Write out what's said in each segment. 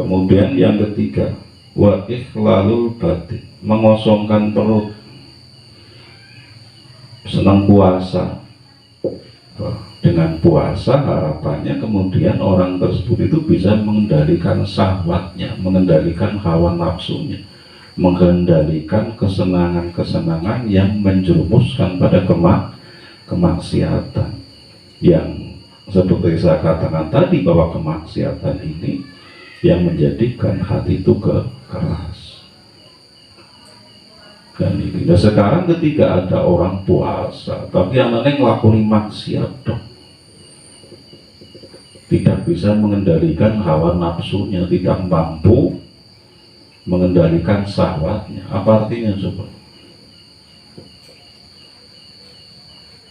Kemudian yang ketiga, wa ikhlalul batin, mengosongkan perut. Senang puasa, dengan puasa harapannya kemudian orang tersebut itu bisa mengendalikan syahwatnya, mengendalikan hawa nafsunya, mengendalikan kesenangan-kesenangan yang menjerumuskan pada kemaksiatan. Yang seperti saya katakan tadi, bahwa kemaksiatan ini yang menjadikan hati itu keras. Dan ini, nah sekarang ketika ada orang puasa tapi yang lain ngelakoni maksiat dong, tidak bisa mengendalikan hawa nafsunya, tidak mampu mengendalikan syahwatnya, apa artinya coba?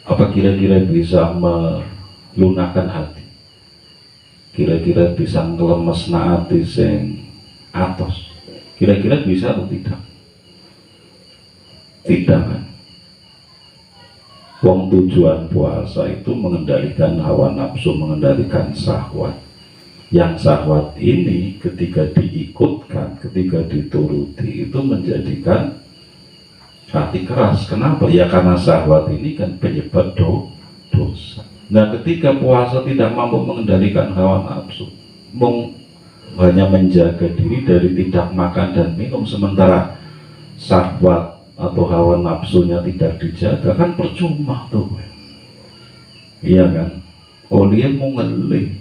Apa kira-kira bisa melunakkan hati? Kira-kira bisa ngelemes hati sing atos? Kira-kira bisa atau tidak? Tidak kan? Wong tujuan puasa itu mengendalikan hawa nafsu, mengendalikan syahwat. Yang syahwat ini ketika diikutkan, ketika dituruti, itu menjadikan hati keras. Kenapa? Ya karena syahwat ini kan penyebab dosa. Nah ketika puasa tidak mampu mengendalikan hawa nafsu, hanya menjaga diri dari tidak makan dan minum, sementara syahwat atau hawa nafsunya tidak dijaga, kan percuma tuh. Iya kan? Oh dia mau ngelih,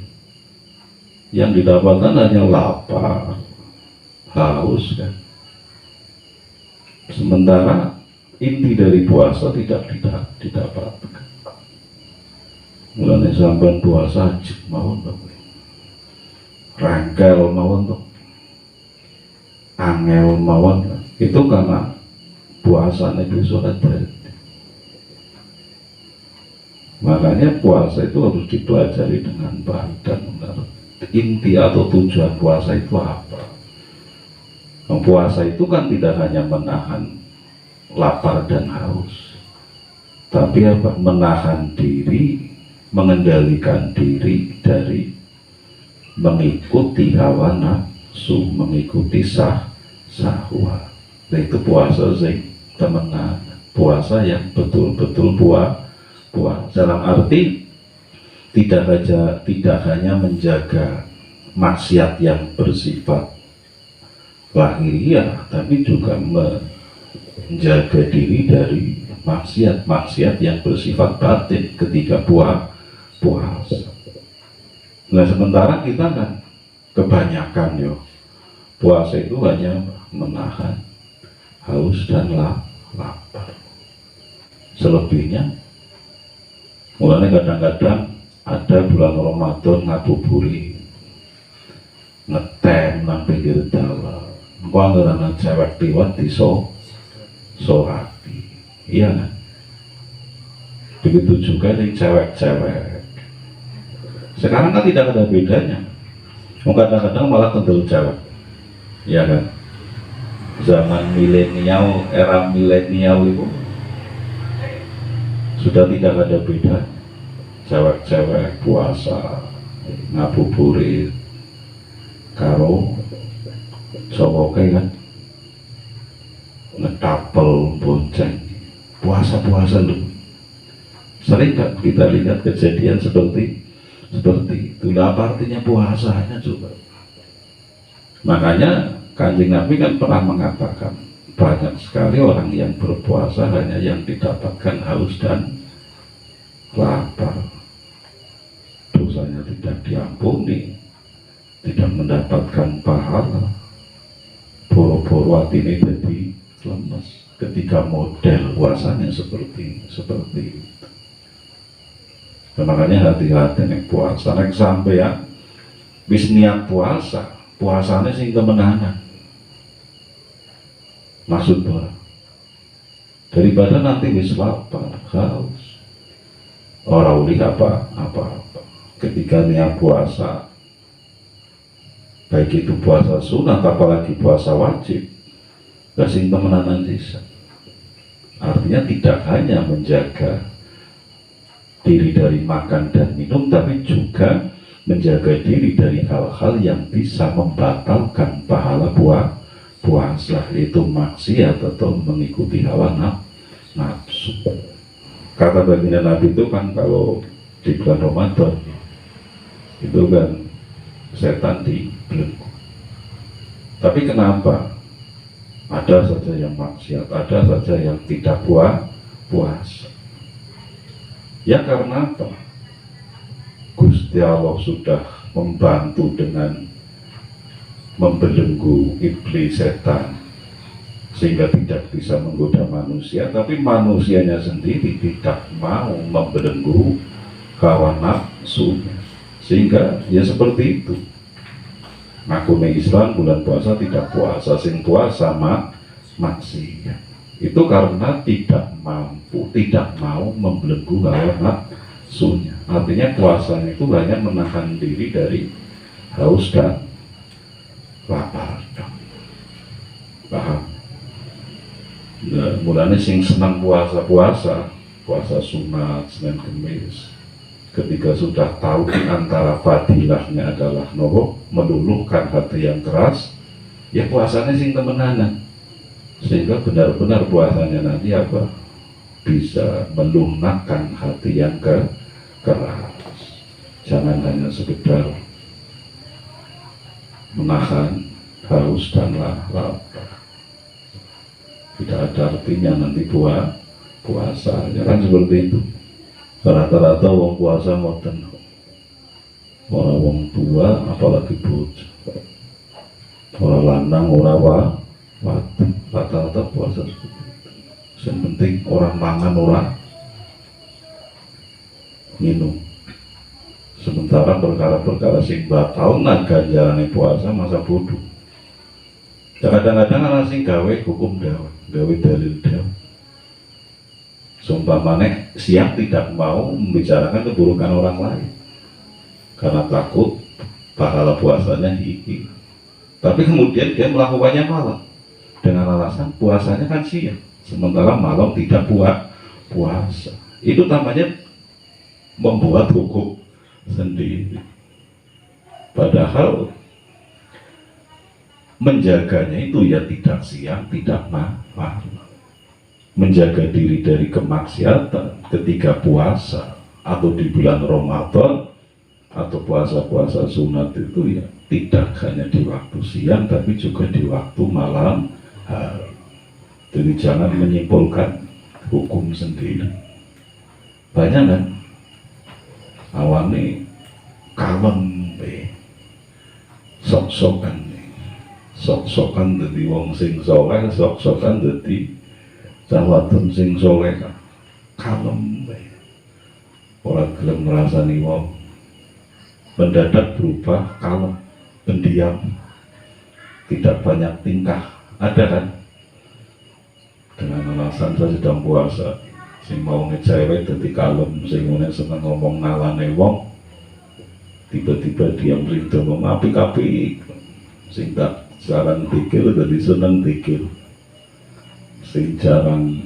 yang didapatkan hanya lapar, haus kan. Sementara inti dari puasa tidak didapatkan. Mulanya sampai puasa ajib mawon tuh, rangkel mawon tuh, angel mawon kan. Itu karena puasanya besok ada. Makanya puasa itu harus dipelajari dengan baik dan benar. Inti atau tujuan puasa itu apa? Puasa itu kan tidak hanya menahan lapar dan haus, tapi apa? Menahan diri, mengendalikan diri dari mengikuti hawa nafsu, mengikuti syahwat. Nah, itu puasa sing temenan, puasa yang betul-betul puasa dalam arti tidak hanya menjaga maksiat yang bersifat lahiriah, tapi juga menjaga diri dari maksiat yang bersifat batin ketika puasa. Nah sementara kita kan kebanyakan puasa itu hanya menahan haus dan lapar. Selebihnya, mulanya kadang-kadang ada bulan Ramadan ngabuburi, ngetem nang pinggir dalan, engko anggaran cewek liwat di sorati, iya kan? Begitu juga nih cewek-cewek. Sekarang kan tidak ada bedanya. Kadang-kadang malah kendel cewek, iya kan? Zaman milenial, era milenial itu sudah tidak ada beda. Cewek-cewek puasa ngabuburit karo cowok kan ngetapel bonceng puasa-puasa lu. Sering kan kita lihat kejadian seperti itu. Apa artinya puasanya juga? Makanya Kanjeng Nabi kan pernah mengatakan, banyak sekali orang yang berpuasa hanya yang didapatkan haus dan lapar. Dosanya tidak diampuni, tidak mendapatkan pahala. Boro-boro hati ini jadi lemes ketika model puasanya seperti itu. Dan makanya hati-hati nih puasa, nek sampai ya bis niat puasanya sing kemenangan. Maksud daripada nanti wis lapar, haus, orang uli apa ketika niat puasa, baik itu puasa sunat apalagi puasa wajib, gak sing temenanan sisa. Artinya tidak hanya menjaga diri dari makan dan minum, tapi juga menjaga diri dari hal-hal yang bisa membatalkan pahala puasa, itu maksiat atau mengikuti hawa nafsu. Kata baginda Nabi itu kan kalau di bulan Ramadan itu kan setan dibelenggu. Tapi kenapa ada saja yang maksiat, ada saja yang tidak puasa? Ya karena apa? Gusti Allah sudah membantu dengan membelenggu iblis setan sehingga tidak bisa menggoda manusia, tapi manusianya sendiri tidak mau membelenggu hawa nafsunya, sehingga ya seperti itu. Ngaku Islam bulan puasa tidak puasa, sing puasa maksiat. Itu karena tidak mampu, tidak mau membelenggu hawa nafsunya. Artinya puasanya itu hanya menahan diri dari haus dan lapar. Paham? Nah, mulanya sing senang puasa sunat, Senin Kemis, ketika sudah tahu di antara fadilahnya adalah meluluhkan hati yang keras, ya puasanya sing temenanan, sehingga benar-benar puasanya nanti apa? Bisa melunakkan hati yang keras. Jangan hanya sekedar menahan haus dan lapar. Tidak ada artinya nanti puasa, ya kan seperti itu. Rata-rata wong puasa ngoten, orang wong tua apalagi bocah, orang lanang orang watu, rata-rata puasa seperti itu. Yang penting orang mangan orang minum. Sementara perkara-perkara sing batal ganjarane puasa masa bodoh. Kadang-kadang ana sing gawe hukum gawe dalil dawe. Seumpamane siang tidak mau membicarakan keburukan orang lain karena takut pahala puasanya hilang. Tapi kemudian dia melakukannya malam dengan alasan puasanya kan siang, sementara malam tidak puasa. Itu namanya membuat hukum sendiri. Padahal menjaganya itu ya tidak siang, tidak malam. Menjaga diri dari kemaksiatan ketika puasa atau di bulan Ramadan atau puasa-puasa sunat itu ya tidak hanya di waktu siang tapi juga di waktu malam hari. Jadi jangan menyimpulkan hukum sendiri. Banyak kan awalnya kalem sok-sokan jadi wong sing soleh, sok-sokan jadi cawatun sing soleh, kalem orang gelem ngrasani wong, mendadak berubah kalem, pendiam, tidak banyak tingkah. Ada kan? Dengan alasan saya sedang puasa, sing mau ngecewek jadi kalem, sing seneng ngomong nalane wong, tiba-tiba diam rindu ngomong apik-apik, sing tak jarang pikir jadi seneng pikir, sing jarang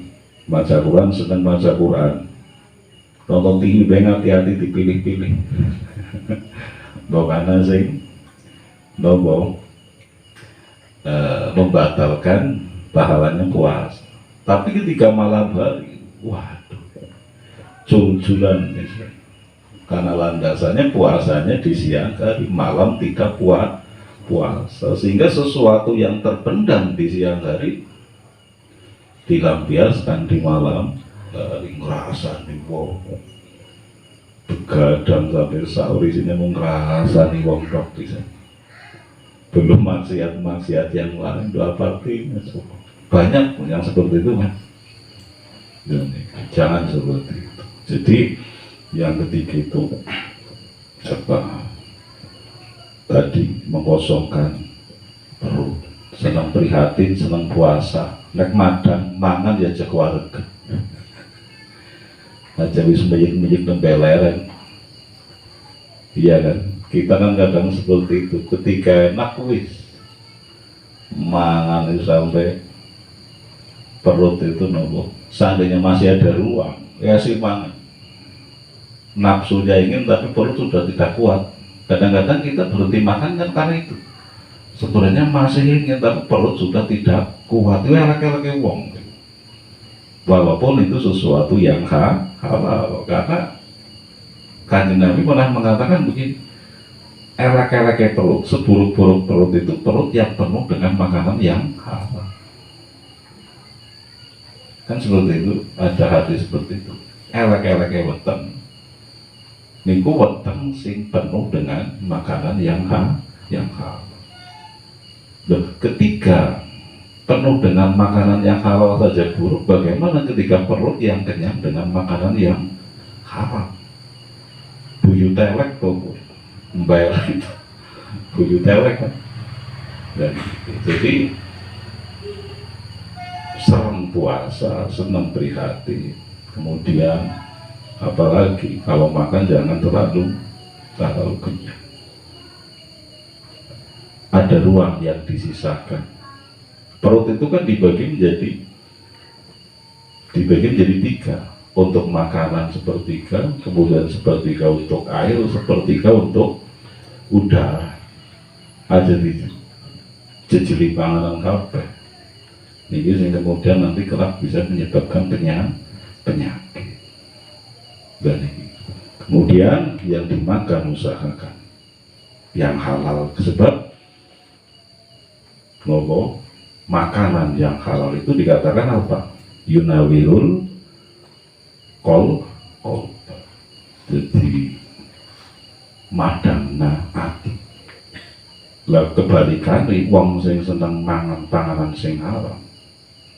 baca Quran seneng baca Quran, nonton TV beng hati-hati dipilih-pilih. Bagaimana sing nopo membatalkan pahalanya puasa. Tapi ketika malam hari, waduh, jul-julan misalnya. Karena landasannya puasanya di siang hari, malam tidak puasa, sehingga sesuatu yang terpendam di siang hari dilampiaskan di malam hari. Ngerasa nih wong begadang sampai sahur isinya mau ngerasa nih wong dok bisa. Belum maksiat yang lain, dua artinya banyak yang seperti itu kan. Jangan seperti itu. Jadi yang ketiga itu apa tadi, mengosongkan perut, senang prihatin, senang puasa, nek madang mangan ya cek warga aja wis meyik-meyik nembeleren. Iya kan, kita kan kadang seperti itu, ketika enak wis mangan itu sampai perut itu nopo, seandainya masih ada ruang ya sih mangan, nafsunya ingin tapi perut sudah tidak kuat, Kadang-kadang kita berhenti makan kan karena itu. Sebenarnya masih ingin, tapi perut sudah tidak kuat. Itu elek-elek wong. Walaupun itu sesuatu yang halal, karena Kanjeng Nabi pernah mengatakan begini, elek-elek perut, seburuk-buruk perut itu perut yang penuh dengan makanan yang halal. Kan seperti itu, ada hadis seperti itu. Elek-elek weteng niku weteng sing penuh dengan makanan yang halal. Ketika penuh dengan makanan yang halal saja buruk, bagaimana ketika perut yang kenyang dengan makanan yang haram? Buyu telek tuh, membayar itu, buyu telek kan. Dan jadi serem puasa, senang prihatin. Kemudian apalagi kalau makan jangan terlalu kenyang. Ada ruang yang disisakan. Perut itu kan dibagi menjadi tiga. Untuk makanan sepertiga, kemudian sepertiga untuk air, sepertiga untuk udara. Aja di jejeli panganan kabeh. Ini yang kemudian nanti kelak bisa menyebabkan penyakit. Dan ini. Kemudian yang dimakan usahakan yang halal, sebab makanan yang halal itu dikatakan apa? Yunawirul kol, jadi madangna ati. Lah kebalikannya, wong sing seneng mangan panganan sing haram,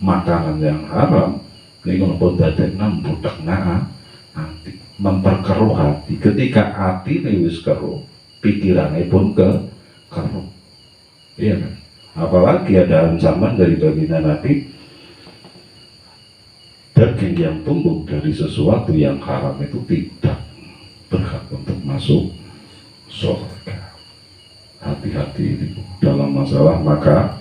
makanan yang haram ini kalau dadekna budakna ati, memperkeruh hati. Ketika hati ini wis keruh, pikirannya pun keruh. Iya kan? Apalagi ada ancaman dari baginda Nabi, daging yang tumbuh dari sesuatu yang haram itu tidak berhak untuk masuk surga. Hati-hati dalam masalah maka